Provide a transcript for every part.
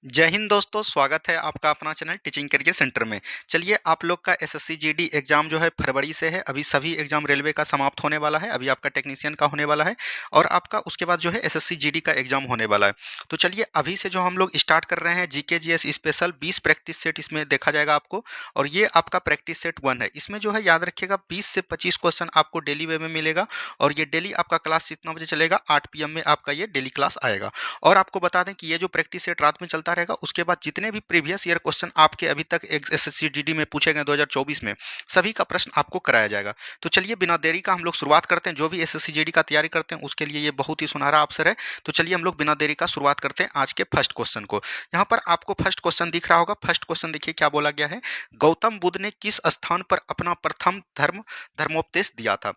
जय हिंद दोस्तों, स्वागत है आपका अपना चैनल टीचिंग करियर सेंटर में। चलिए, आप लोग का एसएससी जीडी एग्जाम जो है फरवरी से है। अभी सभी एग्जाम रेलवे का समाप्त होने वाला है। अभी आपका टेक्नीशियन का होने वाला है और आपका उसके बाद जो है एसएससी जीडी का एग्जाम होने वाला है। तो चलिए, अभी से जो हम लोग स्टार्ट कर रहे हैं GK GS special 20 practice set इसमें देखा जाएगा आपको। और ये आपका प्रैक्टिस सेट 1 है। इसमें जो है याद रखिएगा 20 से 25 क्वेश्चन आपको डेली वे में मिलेगा। और ये डेली आपका क्लास कितना बजे चलेगा? 8 पीएम में आपका ये डेली क्लास आएगा। और आपको बता दें कि ये जो प्रैक्टिस सेट रात में चलता रहेगा, उसके बाद जितने भी प्रीवियस ईयर क्वेश्चन आपके अभी तक एसएससी जीडी में पूछे गए 2024 में, सभी का प्रश्न आपको कराया जाएगा। तो चलिए, बिना देरी का हम लोग शुरुआत करते हैं। जो भी एसएससी जीडी का तैयारी करते हैं उसके लिए ये बहुत ही सुनहरा अवसर है। तो चलिए, हम लोग बिना देरी का शुरुआत करते हैं आज के फर्स्ट क्वेश्चन को। यहाँ पर आपको फर्स्ट क्वेश्चन दिख रहा होगा। फर्स्ट क्वेश्चन देखिए क्या बोला गया है। गौतम बुद्ध ने किस स्थान पर अपना प्रथम धर्मोपदेश दिया था?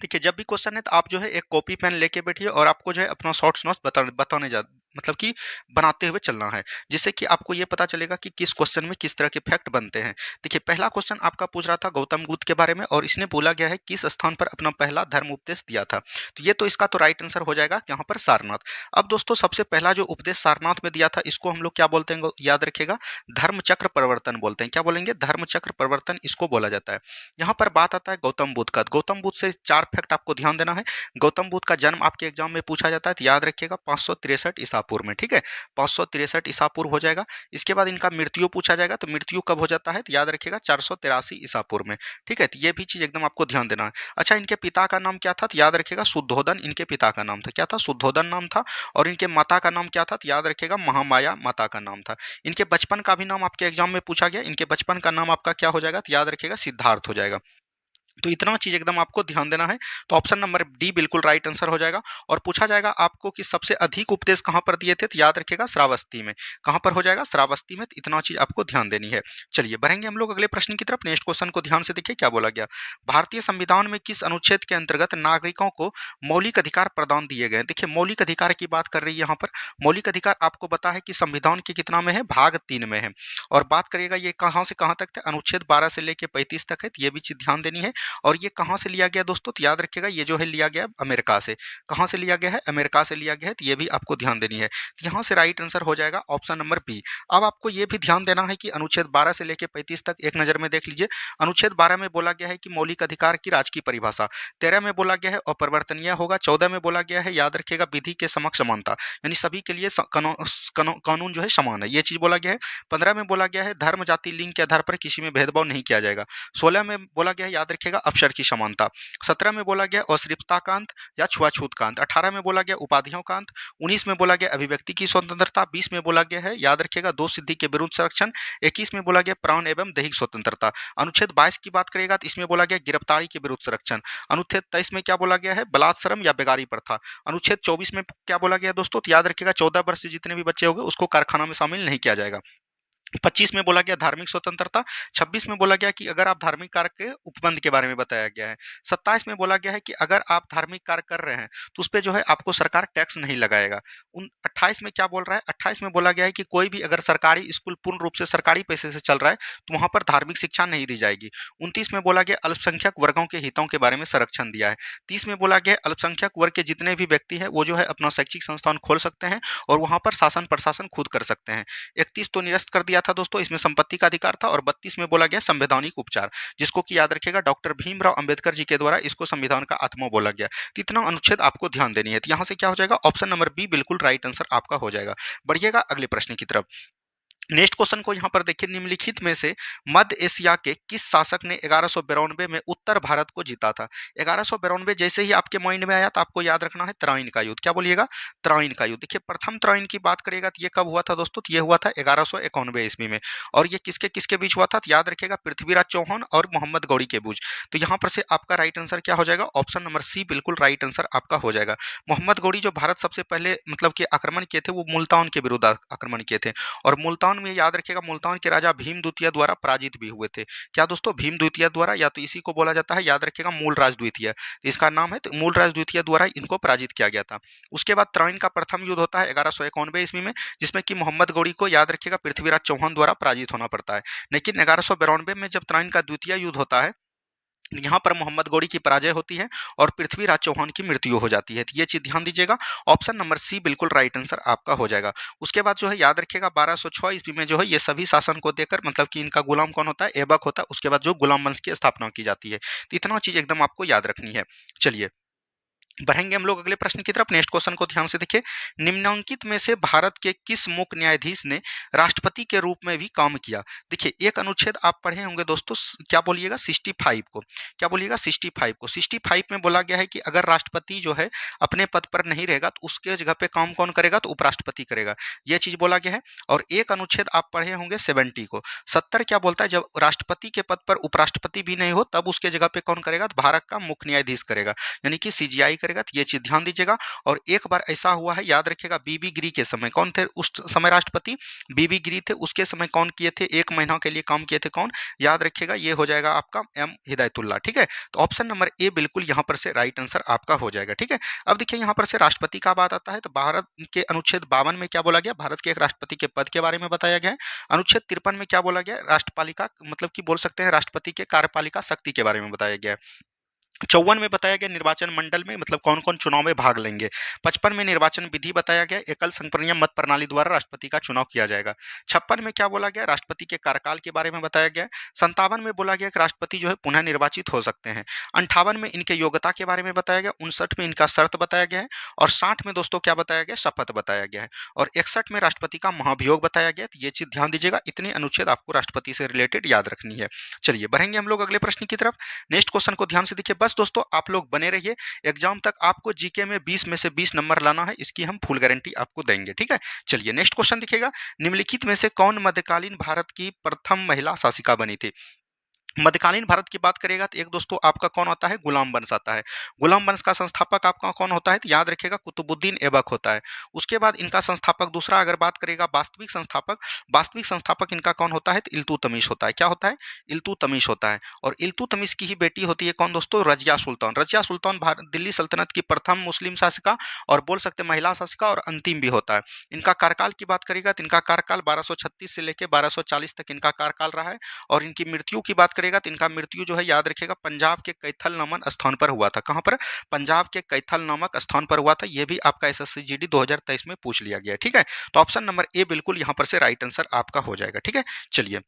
देखिए, जब भी क्वेश्चन है तो आप जो है एक कॉपी पेन लेके बैठिए और आपको जो है अपना शॉर्ट्स नोट्स बताने जा मतलब कि बनाते हुए चलना है, जिससे कि आपको ये पता चलेगा कि किस क्वेश्चन में किस तरह के फैक्ट बनते हैं। देखिए, पहला क्वेश्चन आपका पूछ रहा था गौतम बुद्ध के बारे में और इसने बोला गया है किस स्थान पर अपना पहला धर्म उपदेश दिया था। तो ये तो इसका तो राइट आंसर हो जाएगा यहाँ पर सारनाथ। अब दोस्तों, सबसे पहला जो उपदेश सारनाथ में दिया था इसको हम लोग क्या बोलते हैं? याद रखिएगा, धर्म चक्र परिवर्तन बोलते हैं। क्या बोलेंगे? धर्म चक्र परिवर्तन इसको बोला जाता है। यहाँ पर बात आता है गौतम बुद्ध का। गौतम बुद्ध से 4 फैक्ट आपको ध्यान देना है। गौतम बुद्ध का जन्म आपके एग्जाम में पूछा जाता है तो याद रखिएगा 563 ईसा पूर्व में। ठीक है, 563 ईसा पूर्व हो जाएगा। इसके बाद इनका मृत्यु पूछा जाएगा तो मृत्यु कब हो जाता है तो याद रखिएगा 483 ईसा पूर्व में। ठीक है, तो ये भी चीज एकदम आपको ध्यान देना है। अच्छा, इनके पिता का नाम क्या था? तो याद रखिएगा शुद्धोधन इनके पिता का नाम था। क्या था? शुद्धोधन नाम था। और इनके माता का नाम क्या था? तो याद रखिएगा महामाया माता का नाम था। इनके बचपन का भी नाम आपके एग्जाम में पूछा गया। इनके बचपन का नाम आपका क्या हो जाएगा? तो याद रखिएगा सिद्धार्थ हो जाएगा। तो इतना चीज एकदम आपको ध्यान देना है। तो ऑप्शन नंबर डी बिल्कुल राइट आंसर हो जाएगा। और पूछा जाएगा आपको कि सबसे अधिक उपदेश कहां पर दिए थे? तो याद रखिएगा श्रावस्ती में। कहां पर हो जाएगा? श्रावस्ती में। तो इतना चीज आपको ध्यान देनी है। चलिए, बढ़ेंगे हम लोग अगले प्रश्न की तरफ। नेक्स्ट क्वेश्चन को ध्यान से देखिए क्या बोला गया। भारतीय संविधान में किस अनुच्छेद के अंतर्गत नागरिकों को मौलिक अधिकार प्रदान दिए गए? देखिए, मौलिक अधिकार की बात कर रही है यहाँ पर। मौलिक अधिकार आपको पता है कि संविधान के कितना में है? भाग 3 में है। और बात करिएगा ये कहां से कहां तक थे? अनुच्छेद 12 से लेकर 35 तक है। तो ये भी चीज ध्यान देनी है। और ये कहाँ से लिया गया दोस्तों? तो याद रखिएगा ये जो है लिया गया अमेरिका से। कहाँ से लिया गया है? अमेरिका से लिया गया है। तो ये भी आपको ध्यान देनी है। तो यहाँ से राइट आंसर हो जाएगा ऑप्शन नंबर बी। अब आपको ये भी ध्यान देना है कि अनुच्छेद 12 से लेकर 35 तक एक नजर में देख लीजिए। अनुच्छेद 12 में बोला गया है कि मौलिक अधिकार की राजकीय परिभाषा। 13 में बोला गया है अपरिवर्तनीय होगा। 14 में बोला गया है याद रखिएगा विधि के समक्ष समानता, यानी सभी के लिए कानून जो है समान है, ये चीज बोला गया है। 15 में बोला गया है धर्म जाति लिंग के आधार पर किसी में भेदभाव नहीं किया जाएगा। 16 में बोला गया है याद रखिएगा अवसर की समानता। 17 में बोला गया अश्लीलता का अंत या छुआछूत का अंत। 18 में बोला गया उपाधियों का अंत। 19 में बोला गया अभिव्यक्ति की स्वतंत्रता। 20 में बोला गया है याद रखिएगा दो सिद्धि के विरुद्ध संरक्षण। 21 में बोला गया प्राण एवं दैहिक स्वतंत्रता। अनुच्छेद 22 की बात करेगा तो इसमें बोला गया गिरफ्तारी के विरुद्ध संरक्षण। अनुच्छेद 23 में क्या बोला गया है? बलात्सरम या बेगारी प्रथा। अनुच्छेद 24 में क्या बोला गया दोस्तों? तो याद रखिएगा 14 वर्ष से जितने भी बच्चे होंगे उसको कारखाना में शामिल नहीं किया जाएगा। 25 में बोला गया धार्मिक स्वतंत्रता। 26 में बोला गया कि अगर आप धार्मिक कार्य के उपबंध के बारे में बताया गया है। 27 में बोला गया है कि अगर आप धार्मिक कार्य कर रहे हैं तो उस पे जो है आपको सरकार टैक्स नहीं लगाएगा। 28 में क्या बोल रहा है? 28 में बोला गया है कि कोई भी अगर सरकारी स्कूल पूर्ण रूप से सरकारी पैसे से चल रहा है तो वहां पर धार्मिक शिक्षा नहीं दी जाएगी। 29 में बोला गया अल्पसंख्यक वर्गों के हितों के बारे में संरक्षण दिया है। 30 में बोला गया अल्पसंख्यक वर्ग के जितने भी व्यक्ति है वो जो है अपना शैक्षिक संस्थान खोल सकते हैं और वहां पर शासन प्रशासन खुद कर सकते हैं। 31 तो निरस्त कर दिया था दोस्तों, इसमें संपत्ति का अधिकार था। और 32 में बोला गया संवैधानिक उपचार, जिसको कि याद रखिएगा डॉक्टर भीमराव अंबेडकर जी के द्वारा इसको संविधान का आत्मा बोला गया। तो इतना अनुच्छेद आपको ध्यान देनी है। तो यहाँ से क्या हो जाएगा? ऑप्शन नंबर बी बिल्कुल राइट आंसर आपका हो जाएगा। बढ़िएगा अगले प्रश्न की तरफ। नेक्स्ट क्वेश्चन को यहाँ पर देखिए, निम्नलिखित में से मध्य एशिया के किस शासक ने 1192 में उत्तर भारत को जीता था? 1192 जैसे ही आपके माइंड में आया तो आपको याद रखना है त्राइन का युद्ध। क्या बोलिएगा? त्राइन का युद्ध। देखिए, प्रथम त्राइन की बात करेगा तो ये कब हुआ था दोस्तों? तो ये हुआ था 1191 ईस्वी में। और ये किसके किसके बीच हुआ था? तो याद रखिएगा पृथ्वीराज चौहान और मोहम्मद गौरी के बीच। तो यहाँ पर से आपका राइट आंसर क्या हो जाएगा? ऑप्शन नंबर सी बिल्कुल राइट आंसर आपका हो जाएगा। मोहम्मद गौरी जो भारत सबसे पहले मतलब कि आक्रमण किए थे वो मुल्तान के विरुद्ध आक्रमण किए थे। और मुल्तान में याद रखिएगा मुल्तान के राजा भीम द्वितीय द्वारा पराजित भी हुए थे। क्या दोस्तों? भीम द्वितीय द्वारा, या तो इसी को बोला जाता है याद रखिएगा मूलराज द्वितीय, इसका नाम है। तो मूलराज द्वितीय द्वारा इनको पराजित किया गया था। उसके बाद त्राइन का प्रथम युद्ध होता है 1191 ईस्वी में, जिसमें कि मोहम्मद गौरी को याद रखिएगा पृथ्वीराज चौहान द्वारा पराजित होना पड़ता है। लेकिन 1192 में जब त्राइन का द्वितीय युद्ध होता है यहाँ पर मोहम्मद गौरी की पराजय होती है और पृथ्वीराज चौहान की मृत्यु हो जाती है। तो ये चीज ध्यान दीजिएगा, ऑप्शन नंबर सी बिल्कुल राइट आंसर आपका हो जाएगा। उसके बाद जो है याद रखिएगा 1206 ईस्वी में जो है ये सभी शासन को देकर, मतलब कि इनका गुलाम कौन होता है, ऐबक होता है। उसके बाद जो गुलाम वंश की स्थापना की जाती है। तो इतना चीज एकदम आपको याद रखनी है। चलिए बढ़ेंगे हम लोग अगले प्रश्न की तरफ। नेक्स्ट क्वेश्चन को ध्यान से देखिए, निम्नलिखित में से भारत के किस मुख्य न्यायाधीश ने राष्ट्रपति के रूप में भी काम किया। देखिए एक अनुच्छेद आप पढ़े होंगे दोस्तों, क्या बोलिएगा 65 को, क्या बोलिएगा 65 को। 65 में बोला गया है कि अगर राष्ट्रपति जो है अपने पद पर नहीं रहेगा तो उसके जगह पे काम कौन करेगा, तो उपराष्ट्रपति करेगा, यह चीज बोला गया है। और एक अनुच्छेद आप पढ़े होंगे 70 को। 70 क्या बोलता है, जब राष्ट्रपति के पद पर उपराष्ट्रपति भी नहीं हो तब उसके जगह पे कौन करेगा, तो भारत का मुख्य न्यायाधीश करेगा, यानी कि सीजीआई करेगा। तो ये चीज ध्यान दीजिएगा। और एक बार ऐसा हुआ है, याद रखिएगा, बीबी गिरी के समय कौन थे उस समय राष्ट्रपति, बीबी गिरी थे। उसके समय कौन किए थे, 1 महीना के लिए काम किए थे, कौन, याद रखिएगा ये हो जाएगा आपका एम हिदायतुल्लाह। ठीक है, तो ऑप्शन नंबर ए बिल्कुल यहाँ पर से राइट आंसर आपका हो जाएगा। ठीक है, अब देखिए यहाँ पर से राष्ट्रपति का बात आता है तो भारत के अनुच्छेद 52 में क्या बोला गया, भारत के एक राष्ट्रपति के पद के बारे में बताया गया है। अनुच्छेद 53 में क्या बोला गया, राष्ट्रपालिका, मतलब कि बोल सकते हैं राष्ट्रपति के कार्यपालिका शक्ति के बारे में बताया गया है। 54 में बताया गया निर्वाचन मंडल में, मतलब कौन कौन चुनाव में भाग लेंगे। 55 में निर्वाचन विधि बताया गया, एकल संप्रदाय मत प्रणाली द्वारा राष्ट्रपति का चुनाव किया जाएगा। 56 में क्या बोला गया, राष्ट्रपति के कार्यकाल के बारे में बताया गया। 57 में बोला गया कि राष्ट्रपति जो है पुनः निर्वाचित हो सकते हैं। 58 में इनके योग्यता के बारे में बताया गया। 59 में इनका शर्त बताया गया है। और 60 में दोस्तों क्या बताया गया, शपथ बताया गया है। और 61 में राष्ट्रपति का महाभियोग बताया गया। तो ये चीज ध्यान दीजिएगा, इतनी अनुच्छेद आपको राष्ट्रपति से रिलेटेड याद रखनी है। चलिए बढ़ेंगे हम लोग अगले प्रश्न की तरफ। नेक्स्ट क्वेश्चन को ध्यान से देखिए। बस दोस्तों आप लोग बने रहिए, एग्जाम तक आपको जीके में 20 में से 20 नंबर लाना है, इसकी हम फुल गारंटी आपको देंगे। ठीक है, चलिए नेक्स्ट क्वेश्चन दिखेगा, निम्नलिखित में से कौन मध्यकालीन भारत की प्रथम महिला शासिका बनी थी। मध्यकालीन भारत की बात करेगा तो एक दोस्तों आपका कौन आता है, गुलाम वंश आता है। गुलाम वंश का संस्थापक आपका कौन होता है, तो याद रखिएगा कुतुबुद्दीन ऐबक होता है। उसके बाद इनका संस्थापक दूसरा अगर बात करेगा वास्तविक संस्थापक इनका कौन होता है, तो इल्तुतमिश होता है। क्या होता है, इल्तुतमिश होता है। और इल्तुतमिश की ही बेटी होती है कौन दोस्तों, रजिया सुल्तान। रजिया सुल्तान दिल्ली सल्तनत की प्रथम मुस्लिम शासिका और बोल सकते महिला शासिका और अंतिम भी होता है। इनका कार्यकाल की बात करेगा तो इनका कार्यकाल 1236 से लेकर 1240 तक इनका कार्यकाल रहा है। और इनकी मृत्यु की बात करेगा तो इनका मृत्यु जो है याद रखिएगा पंजाब के कैथल नामक स्थान पर हुआ था। कहां पर, पंजाब के कैथल नामक स्थान पर हुआ था। यह भी आपका एसएससी जीडी 2023 में पूछ लिया गया। ठीक है, तो ऑप्शन नंबर ए बिल्कुल यहां पर से राइट आंसर आपका हो जाएगा। ठीक है, चलिए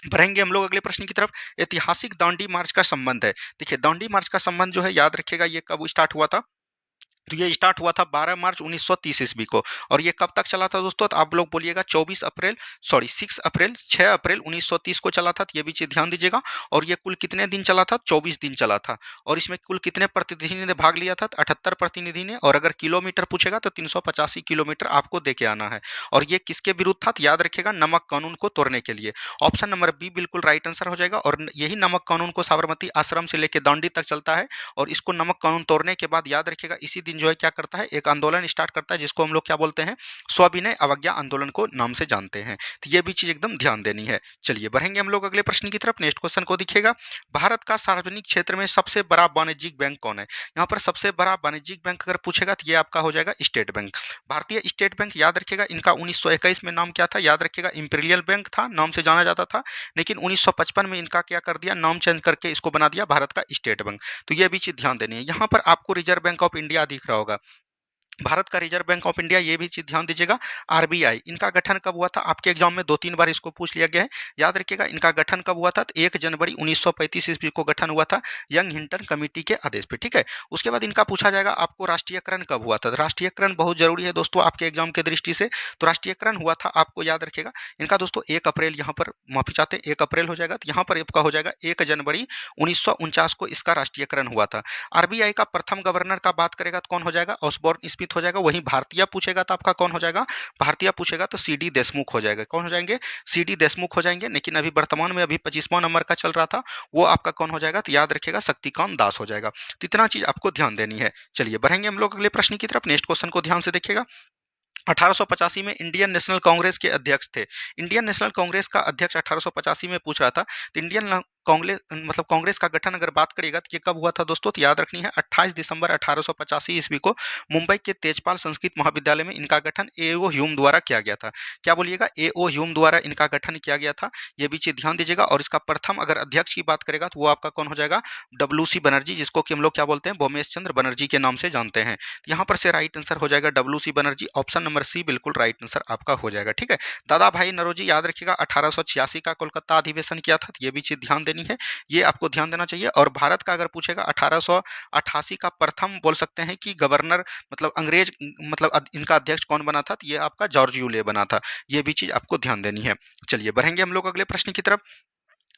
बढ़ेंगे हम लोग अगले प्रश्न की तरफ। ऐतिहासिक दांडी मार्च का संबंध है। देखिए दांडी मार्च का संबंध जो है याद रखिएगा ये कब स्टार्ट हुआ था, तो ये स्टार्ट हुआ था 12 मार्च 1930 ईस्वी को। और ये कब तक चला था दोस्तों, तो आप लोग बोलिएगा 6 अप्रैल 1930 को चला था। तो ये भी चीज ध्यान दीजिएगा। और ये कुल कितने दिन चला था, 24 दिन चला था। और इसमें कुल कितने प्रतिनिधि ने भाग लिया था, 78 प्रतिनिधि ने। और अगर किलोमीटर पूछेगा तो 385 किलोमीटर आपको देके आना है। और ये किसके विरुद्ध था, तो याद रखिएगा नमक कानून को तोड़ने के लिए। ऑप्शन नंबर बी बिल्कुल राइट आंसर हो जाएगा। और यही नमक कानून को साबरमती आश्रम से लेकर दांडी तक चलता है। और इसको नमक कानून तोड़ने के बाद याद रखिएगा इसी दिन जो है क्या करता है, एक आंदोलन स्टार्ट करता है जिसको हम लोग क्या बोलते हैं, सविनय अवज्ञा आंदोलन को नाम से जानते हैं। तो ये भी चीज एकदम ध्यान देनी है। चलिए बढ़ेंगे हम लोग अगले प्रश्न की तरफ। नेक्स्ट क्वेश्चन को दिखेगा, भारत का सार्वजनिक क्षेत्र में सबसे बड़ा वाणिज्यिक बैंक कौन है। यहाँ पर सबसे बड़ा वाणिज्यिक बैंक अगर पूछेगा तो ये आपका हो जाएगा स्टेट बैंक, भारतीय स्टेट बैंक। याद रखिएगा इनका 1921 में नाम क्या था, याद रखिएगा इंपीरियल बैंक था, नाम से जाना जाता था। लेकिन 1955 में इनका क्या कर दिया, नाम चेंज करके इसको बना दिया भारत का स्टेट बैंक। तो ये भी चीज ध्यान देनी है। यहाँ पर आपको रिजर्व बैंक ऑफ इंडिया दिख रहा होगा, भारत का रिजर्व बैंक ऑफ इंडिया, ये भी चीज ध्यान दीजिएगा। आरबीआई, इनका गठन कब हुआ था, आपके एग्जाम में 2-3 बार इसको पूछ लिया गया है। याद रखिएगा इनका गठन कब हुआ था, तो 1 जनवरी 1935 ईस्वी को गठन हुआ था यंग हिंटन कमेटी के आदेश पे। ठीक है, उसके बाद इनका पूछा जाएगा आपको राष्ट्रीयकरण कब हुआ था। राष्ट्रीयकरण बहुत जरूरी है दोस्तों आपके एग्जाम के दृष्टि से। तो राष्ट्रीयकरण हुआ था आपको याद रखिएगा इनका दोस्तों 1 अप्रैल, यहाँ पर माफी चाहते हैं 1 अप्रैल हो जाएगा। तो यहाँ पर आपका हो जाएगा 1 जनवरी 1949 को इसका राष्ट्रीयकरण हुआ था। आरबीआई का प्रथम गवर्नर का बात करेगा तो कौन हो जाएगा, ऑसबोर्न स्मिथ हो जाएगा। वहीं भारतीय पूछेगा तो आपका कौन हो जाएगा, भारतीय पूछेगा तो सीडी देशमुख हो जाएगा। कौन हो जाएंगे, सीडी देशमुख हो जाएंगे। लेकिन अभी वर्तमान में अभी 25वां नंबर का चल रहा था, वो आपका कौन हो जाएगा, तो याद रखिएगा शक्तिकांत दास हो जाएगा। तो इतना चीज आपको ध्यान देनी है। चलिए बढ़ेंगे हम लोग अगले प्रश्न की तरफ। नेक्स्ट क्वेश्चन को ध्यान से देखिएगा, 1885 में इंडियन नेशनल कांग्रेस के अध्यक्ष थे। इंडियन नेशनल कांग्रेस का अध्यक्ष 1885 में पूछ रहा था। तो इंडियन कांग्रेस का गठन अगर बात करिएगा तो ये कब हुआ था दोस्तों, तो याद रखनी है 28 दिसंबर 1885 ईस्वी को मुंबई के तेजपाल संस्कृत महाविद्यालय में इनका गठन ए.ओ. ह्यूम द्वारा किया गया था। क्या बोलिएगा, ए.ओ. ह्यूम द्वारा इनका गठन किया गया था। ये भी चीज ध्यान दीजिएगा। और इसका प्रथम अगर अध्यक्ष की बात करेगा तो वो आपका कौन हो जाएगा, डब्ल्यू सी बनर्जी, जिसको कि हम लोग क्या बोलते हैं, भोमेश चंद्र बनर्जी के नाम से जानते हैं। यहाँ पर से राइट आंसर हो जाएगा W C Banerjee. Option number C बिल्कुल राइट आंसर आपका हो जाएगा। ठीक है, दादा भाई नौरोजी याद रखिएगा 1886 का कोलकाता अधिवेशन किया था, तो ये भी चीज ध्यान देनी है, ये आपको ध्यान देना चाहिए। और भारत का अगर पूछेगा 1888 का प्रथम बोल सकते हैं कि गवर्नर मतलब अंग्रेज मतलब इनका अध्यक्ष कौन बना था, तो ये आपका जॉर्ज यूले बना था। ये भी चीज आपको ध्यान देनी है। चलिए बढ़ेंगे हम लोग अगले प्रश्न की तरफ।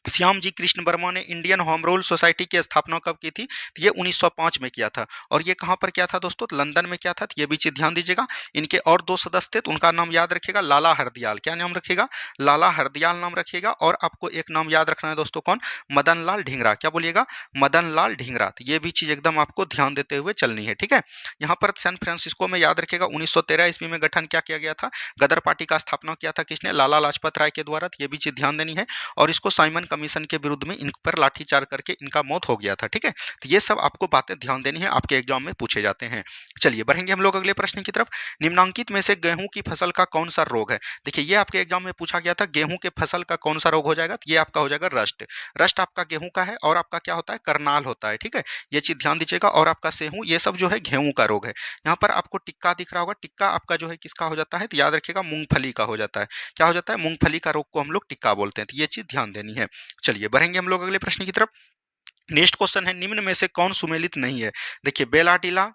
श्याम जी कृष्ण वर्मा ने इंडियन होम रूल सोसाइटी की स्थापना कब की थी, तो ये 1905 में किया था। और ये कहाँ पर किया था दोस्तों, तो लंदन में किया था। तो ये भी चीज ध्यान दीजिएगा। इनके और दो सदस्य थे, तो उनका नाम याद रखिएगा, लाला हरदयाल। क्या नाम रखिएगा, लाला हरदयाल नाम रखिएगा। और आपको एक नाम याद रखना है दोस्तों, कौन, मदन लाल ढींगरा। क्या बोलिएगा, मदन लाल ढींगरा। तो ये भी चीज एकदम आपको ध्यान देते हुए चलनी है। ठीक है, यहाँ पर सैन फ्रांसिस्को में याद रखिएगा 1913 ईस्वी में गठन क्या किया गया था, गदर पार्टी का स्थापना किया था किसने, लाला लाजपत राय के द्वारा। तो ये भी चीज ध्यान देनी है। और इसको साइमन कमीशन के विरुद्ध में इन पर लाठीचार्ज करके इनका मौत हो गया था। ठीक है, तो ये सब आपको बातें ध्यान देनी है, आपके एग्जाम में पूछे जाते हैं। चलिए बढ़ेंगे हम लोग अगले प्रश्न की तरफ। निम्नांकित में से गेहूं की फसल का कौन सा रोग है। देखिए ये आपके एग्जाम में पूछा गया था, गेहूं के फसल का कौन सा रोग हो जाएगा, तो ये आपका हो जाएगा रस्ट। रस्ट आपका गेहूं का है। और आपका क्या होता है, करनाल होता है। ठीक है, ये चीज ध्यान दीजिएगा। और आपका सेहू, ये सब जो है गेहूं का रोग है। यहाँ पर आपको टिक्का दिख रहा होगा, टिक्का आपका जो है किसका हो जाता है, तो याद रखिएगा मूंगफली का हो जाता है। क्या हो जाता है, मूंगफली का रोग को हम लोग टिक्का बोलते हैं। तो ये चीज ध्यान देनी है। चलिए बढ़ेंगे हम लोग अगले प्रश्न की तरफ। नेक्स्ट क्वेश्चन है, निम्न में से कौन सुमेलित नहीं है। देखिए बेलाडीला,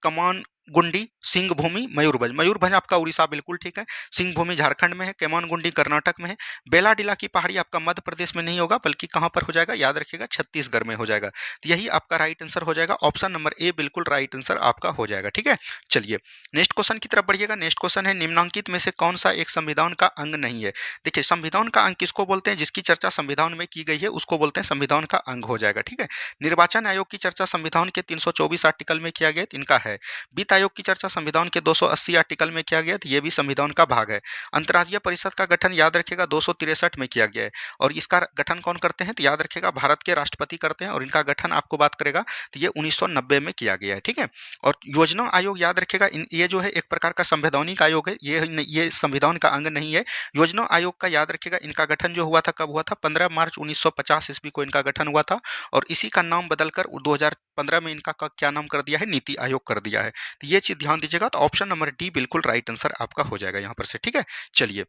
कमान गुंडी, सिंह भूमि, मयूरभंज। मयूरभंज आपका उड़ीसा बिल्कुल ठीक है। सिंह भूमि झारखंड में है, केमान गुंडी कर्नाटक में है। बेलाडीला की पहाड़ी आपका मध्य प्रदेश में नहीं होगा, बल्कि कहां पर हो जाएगा, याद रखिएगा छत्तीसगढ़ में हो जाएगा। तो यही आपका राइट आंसर हो जाएगा। ऑप्शन नंबर ए बिल्कुल राइट आंसर आपका हो जाएगा। ठीक है, चलिए नेक्स्ट क्वेश्चन की तरफ बढ़िएगा। नेक्स्ट क्वेश्चन है, निम्नांकित में से कौन सा एक संविधान का अंग नहीं है। देखिए संविधान का अंग किसको बोलते हैं, जिसकी चर्चा संविधान में की गई है उसको बोलते हैं संविधान का अंग हो जाएगा। ठीक है, निर्वाचन आयोग की चर्चा संविधान के 324 आर्टिकल में किया गया, तो इनका है। वित्त आयोग की चर्चा संविधान के 280 आर्टिकल में किया गया, तो ये भी संविधान का भाग है। अंतर्राज्यीय परिषद का गठन याद रखिएगा 263 में किया गया है। और इसका गठन कौन करते हैं, तो याद रखिएगा भारत के राष्ट्रपति करते हैं। और इनका गठन आपको बात करेगा तो ये 1990 में किया गया है। ठीक है, और योजना आयोग याद रखिएगा, ये जो है एक प्रकार का संवैधानिक आयोग है, ये संविधान का अंग नहीं है। योजना आयोग का याद रखिएगा, इनका गठन जो हुआ था कब हुआ था, 15 मार्च 1950 ईस्वी को इनका गठन हुआ था। और इसी का नाम बदलकर 2015 में इनका क्या नाम कर दिया है, नीति आयोग कर दिया है। तो ये चीज ध्यान दीजिएगा। तो ऑप्शन नंबर डी बिल्कुल राइट आंसर आपका हो जाएगा यहाँ पर से। ठीक है, चलिए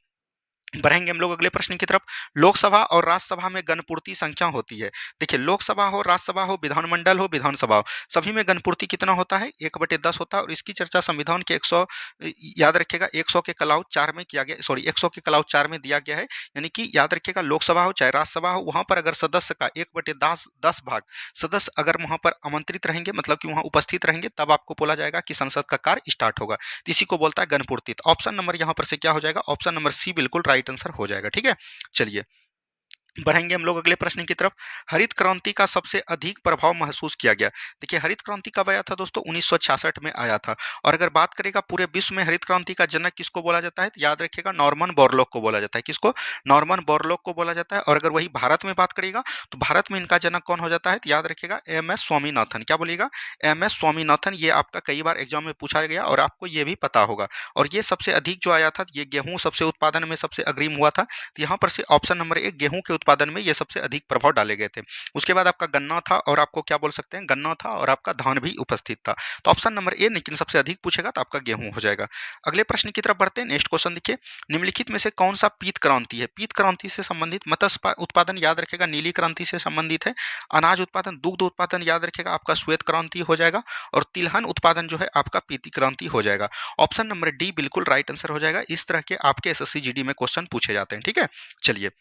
बढ़ेंगे हम लोग अगले प्रश्न की तरफ। लोकसभा और राज्यसभा में गणपूर्ति संख्या होती है। देखिए लोकसभा हो, राज्यसभा हो, विधानमंडल हो, विधानसभा हो, सभी में गणपूर्ति कितना होता है, 1/10 होता है। और इसकी चर्चा संविधान के 100 याद रखिएगा 100 के कलाउ 4 में किया गया, सॉरी 100 के कलाउ 4 में दिया गया है। यानी कि याद रखिएगा लोकसभा हो चाहे राज्यसभा हो, वहां पर अगर सदस्य का 1/10 भाग सदस्य अगर वहां पर आमंत्रित रहेंगे, मतलब कि वहां उपस्थित रहेंगे, तब आपको बोला जाएगा कि संसद का कार्य स्टार्ट होगा। तो इसी को बोलता है गणपूर्ति। ऑप्शन नंबर यहाँ पर से क्या हो जाएगा, ऑप्शन नंबर सी बिल्कुल राइट आंसर हो जाएगा। ठीक है, चलिए बढ़ेंगे हम लोग अगले प्रश्न की तरफ। हरित क्रांति का सबसे अधिक प्रभाव महसूस किया गया। देखिए हरित क्रांति कब आया था दोस्तों, 1966 में आया था। और अगर बात करेगा पूरे विश्व में हरित क्रांति का जनक किसको बोला जाता है, तो याद रखिएगा नॉर्मन बोरलॉग को बोला जाता है। किसको, नॉर्मन बोरलॉग को बोला जाता है। और अगर वही भारत में बात करेगा तो भारत में इनका जनक कौन हो जाता है, तो याद रखिएगा एम.एस. स्वामीनाथन। क्या बोलिएगा, एम.एस. स्वामीनाथन। ये आपका कई बार एग्जाम में पूछा गया और आपको ये भी पता होगा। और ये सबसे अधिक जो आया था, ये गेहूं सबसे उत्पादन में सबसे अग्रिम हुआ था। तो यहाँ पर से ऑप्शन नंबर एक गेहूं के उत्पादन में ये सबसे अधिक प्रभाव डाले गए थे। उसके बाद आपका गन्ना था, और आपको क्या बोल सकते हैं, गन्ना था, और आपका धान भी उपस्थित था। तो ऑप्शन नंबर ए, लेकिन सबसे अधिक पूछेगा तो आपका गेहूं हो जाएगा। अगले प्रश्न की तरफ बढ़ते हैं। नेक्स्ट क्वेश्चन देखिए, निम्नलिखित में से कौन सा पीत क्रांति है। पीत क्रांति से संबंधित मत्स्य उत्पादन याद रखेगा नीली क्रांति से संबंधित है। अनाज उत्पादन, दुग्ध उत्पादन याद रखेगा आपका श्वेत क्रांति हो जाएगा। और तिलहन उत्पादन जो है आपका पीती क्रांति हो जाएगा। ऑप्शन नंबर डी बिल्कुल राइट आंसर हो जाएगा। इस तरह के आपके एसएससी जीडी में क्वेश्चन पूछे जाते हैं। ठीक है, चलिए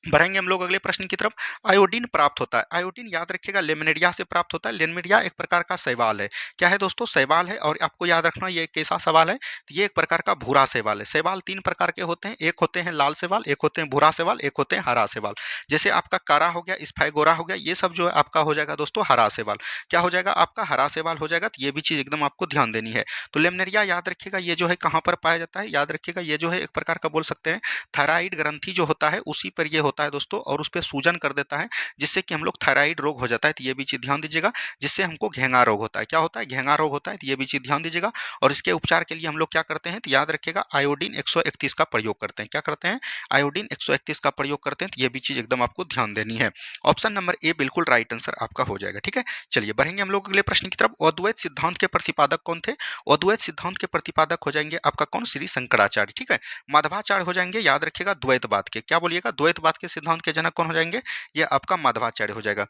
बढ़ेंगे हम लोग अगले प्रश्न की तरफ। आयोडीन प्राप्त होता है, आयोडीन याद रखिएगा लेमिनेरिया से प्राप्त होता है। लेमिनेरिया एक प्रकार का शैवाल है। क्या है दोस्तों, शैवाल है। और आपको याद रखना ये कैसा सवाल है, तो ये एक प्रकार का भूरा शैवाल है। शैवाल 3 प्रकार के होते हैं, एक होते हैं लाल शैवाल, एक होते हैं भूरा शैवाल, एक होते हैं हरा शैवाल। जैसे आपका कारा हो गया, स्फाइगोरा हो गया, ये सब जो है आपका हो जाएगा दोस्तों हरा शैवाल। क्या हो जाएगा आपका, हरा शैवाल हो जाएगा। तो ये भी चीज एकदम आपको ध्यान देनी है। तो लेमिनेरिया याद रखिएगा ये जो है कहाँ पर पाया जाता है, याद रखिएगा ये जो है एक प्रकार का बोल सकते हैं थायराइड ग्रंथि जो होता है उसी पर ये होता होता है दोस्तों और उस पे सूजन कर देता है, जिससे कि हम लोग थायराइड रोग हो जाता है, तो ये भी चीज़ ध्यान दीजिएगा। जिससे हमको घेंगा रोग होता है, क्या होता है? घेंगा रोग होता है, तो ये भी चीज़ ध्यान दीजिएगा। और इसके उपचार के लिए हम लोग क्या करते हैं, तो याद रखिएगा आयोडीन 131 का प्रयोग करते हैं। क्या करते हैं? आयोडीन 131 का प्रयोग करते हैं, तो ये भी चीज़ एकदम आपको ध्यान देनी है। ऑप्शन नंबर ए बिल्कुल राइट आंसर आपका हो जाएगा। ठीक है, चलिए बढ़ेंगे हम लोग अगले प्रश्न की तरफ। अद्वैत सिद्धांत के प्रतिपादक कौन थे? अद्वैत सिद्धांत के प्रतिपादक हो जाएंगे आपका कौन? श्री शंकराचार्य। ठीक है, माधवाचार्य हो जाएंगे, याद रखिएगा द्वैतवाद के। क्या बोलिएगा? द्वैतवाद के सिद्धांत के जनक कौन हो जाएंगे? ये आपका माधवाचार्य हो जाएगा।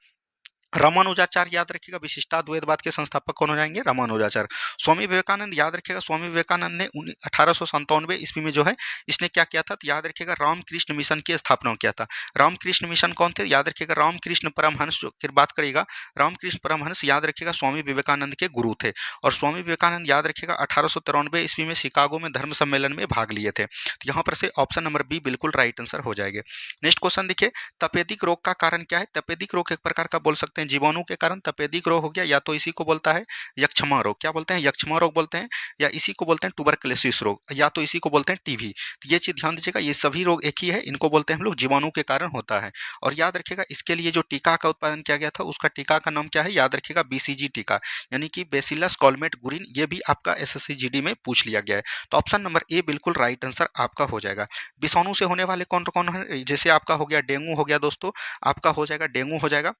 रामानुजाचार्य याद रखिएगा, विशिष्टाद्वैतवाद के संस्थापक कौन हो जाएंगे? रामानुजाचार्य। स्वामी विवेकानंद याद रखिएगा, स्वामी विवेकानंद ने 1897 ईस्वी में जो है इसने क्या किया था, तो याद रखिएगा रामकृष्ण मिशन की स्थापना किया था। रामकृष्ण मिशन कौन थे? याद रखिएगा रामकृष्ण परमहंस, जो फिर बात करिएगा रामकृष्ण परमहंस याद रखिएगा स्वामी विवेकानंद के गुरु थे। और स्वामी विवेकानंद याद रखिएगा 1893 ईस्वी में शिकागो में धर्म सम्मेलन में भाग लिए थे। तो यहाँ पर से ऑप्शन नंबर बी बिल्कुल राइट आंसर हो जाएगा। नेक्स्ट क्वेश्चन देखिए, तपेदिक रोग का कारण क्या है? तपेदिक रोग एक प्रकार का बोल सकते हैं जीवाणु के कारण तपेदिक रोग हो गया, या तो इसी को बोलता है यक्षमा रोग। क्या बोलते हैं? यक्षमा रोग बोलते हैं, या इसी को बोलते हैं ट्यूबरकुलोसिस रोग, या तो इसी को बोलते हैं टीबी। तो ये चीज ध्यान दीजिएगा, ये सभी रोग एक ही है, इनको बोलते हैं हम लोग जीवाणु के कारण होता है। और याद रखिएगा इसके लिए जो टीका का उत्पादन किया गया था उसका टीका का नाम क्या है? याद रखिएगा बीसीजी टीका, यानी कि बेसिलस कॉलमेट गुरिन। ये भी आपका एसएससी में पूछ लिया गया है। तो ऑप्शन नंबर ए बिल्कुल राइट आंसर आपका हो जाएगा। विषाणु से होने वाले कौन कौन है? जैसे आपका हो गया डेंगू हो गया दोस्तों, आपका हो जाएगा डेंगू हो जाएगा।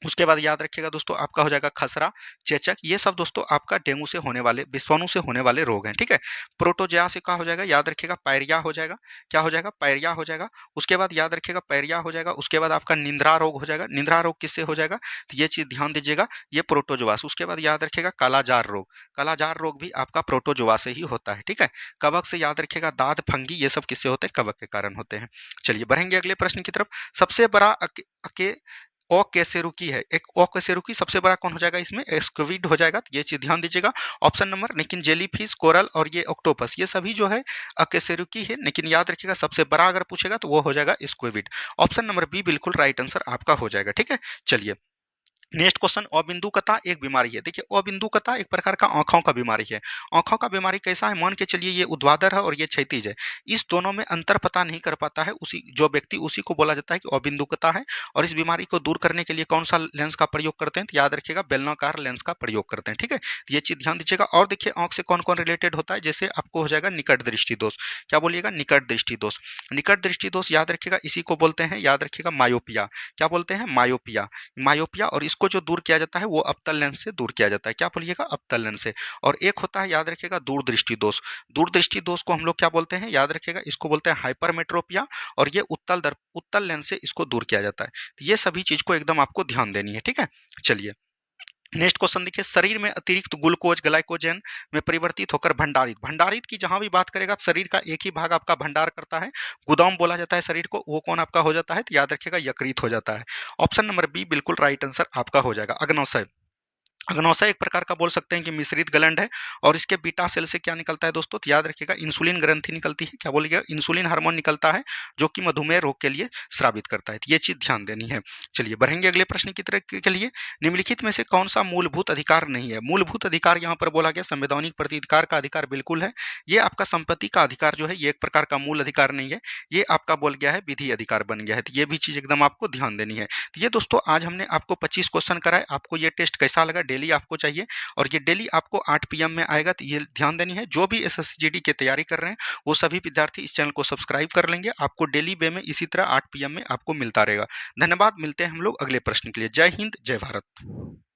उसके बाद याद रखिएगा दोस्तों आपका हो जाएगा खसरा, चेचक, ये सब दोस्तों आपका डेंगू से होने वाले, विषाणु से होने वाले रोग हैं। ठीक है, प्रोटोजोआ से क्या हो जाएगा? याद रखिएगा पायरिया हो जाएगा। क्या हो जाएगा? पायरिया हो जाएगा। उसके बाद याद रखिएगा पायरिया हो जाएगा। उसके बाद आपका निंद्रा रोग हो जाएगा। निंद्रा रोग किससे हो जाएगा? तो ये चीज ध्यान दीजिएगा, ये प्रोटोजोआ से। उसके बाद याद रखिएगा कालाजार रोग, कालाजार रोग भी आपका प्रोटोजोआ से ही होता है। ठीक है, कवक से याद रखिएगा दाद, फंगी, ये सब किससे होते हैं? कवक के कारण होते हैं। चलिए बढ़ेंगे अगले प्रश्न की तरफ। सबसे बड़ा अके ओकेसेरुकी है, एक ओकेसेरुकी सबसे बड़ा कौन हो जाएगा? इसमें स्क्विड हो जाएगा। तो ये चीज ध्यान दीजिएगा। ऑप्शन नंबर, लेकिन जेलीफिश, कोरल और ये ऑक्टोपस, ये सभी जो है अकेसेरुकी है, लेकिन याद रखिएगा सबसे बड़ा अगर पूछेगा तो वो हो जाएगा स्क्विड। ऑप्शन नंबर बी बिल्कुल राइट आंसर आपका हो जाएगा। ठीक है, चलिए नेक्स्ट क्वेश्चन, अबिंदुकता एक बीमारी है। देखिए अबिंदुकता एक प्रकार का आंखों का बीमारी है। आंखों का बीमारी कैसा है? मान के चलिए ये ऊर्ध्वाधर है और ये क्षैतिज है, इस दोनों में अंतर पता नहीं कर पाता है उसी जो व्यक्ति, उसी को बोला जाता है कि अबिंदुकता है। और इस बीमारी को दूर करने के लिए कौन सा लेंस का प्रयोग करते हैं? तो याद रखिएगा बेलनाकार लेंस का प्रयोग करते हैं। ठीक है, ये चीज ध्यान दीजिएगा। और देखिए आंख से कौन कौन रिलेटेड होता है, जैसे आपको हो जाएगा निकट दृष्टि दोष। क्या बोलिएगा? निकट दृष्टि दोष। निकट दृष्टि दोष याद रखिएगा इसी को बोलते हैं, याद रखिएगा मायोपिया। क्या बोलते हैं? मायोपिया। मायोपिया, और इसको जो दूर किया जाता है वो अवतल लेंस से दूर किया जाता है। क्या बोलिएगा? अवतल लेंस से। और एक होता है याद रखिएगा दूरदृष्टि दोष। दूरदृष्टि दोष को हम लोग क्या बोलते हैं? याद रखिएगा इसको बोलते हैं हाइपरमेट्रोपिया। और ये उत्तल लेंस से इसको दूर किया जाता है। ये सभी चीज को एकदम आपको ध्यान देनी है। ठीक है, चलिए नेक्स्ट क्वेश्चन देखिए, शरीर में अतिरिक्त ग्लूकोज ग्लाइकोजन में परिवर्तित होकर भंडारित, भंडारित की जहां भी बात करेगा शरीर का एक ही भाग आपका भंडार करता है, गोदाम बोला जाता है शरीर को, वो कौन आपका हो जाता है? तो याद रखिएगा यकृत हो जाता है। ऑप्शन नंबर बी बिल्कुल राइट आंसर आपका हो जाएगा। अग्नाशय, अग्नाशय एक प्रकार का बोल सकते हैं कि मिश्रित ग्लैंड है। और इसके बीटा सेल से क्या निकलता है दोस्तों? तो याद रखिएगा इंसुलिन ग्रंथि निकलती है। क्या बोलिएगा? इंसुलिन हार्मोन निकलता है, जो कि मधुमेह रोग के लिए स्रावित करता है। तो ये चीज ध्यान देनी है। चलिए बढ़ेंगे अगले प्रश्न की तरफ के लिए। निम्नलिखित में से कौन सा मूलभूत अधिकार नहीं है? मूलभूत अधिकार यहाँ पर बोला गया संवैधानिक प्रतिधिकार का अधिकार बिल्कुल है। ये आपका संपत्ति का अधिकार जो है ये एक प्रकार का मूल अधिकार नहीं है, ये आपका बोल गया है विधि अधिकार बन गया है। तो ये भी चीज एकदम आपको ध्यान देनी है। तो ये दोस्तों आज हमने आपको 25 क्वेश्चन कराए। आपको ये टेस्ट कैसा लगा? डेली आपको चाहिए, और ये डेली आपको 8 पीएम में आएगा। तो ये ध्यान देनी है, जो भी एसएससी जीडी की तैयारी कर रहे हैं वो सभी विद्यार्थी इस चैनल को सब्सक्राइब कर लेंगे। आपको डेली वे में इसी तरह 8 पीएम में आपको मिलता रहेगा। धन्यवाद, मिलते हैं हम लोग अगले प्रश्न के लिए। जय हिंद, जय भारत।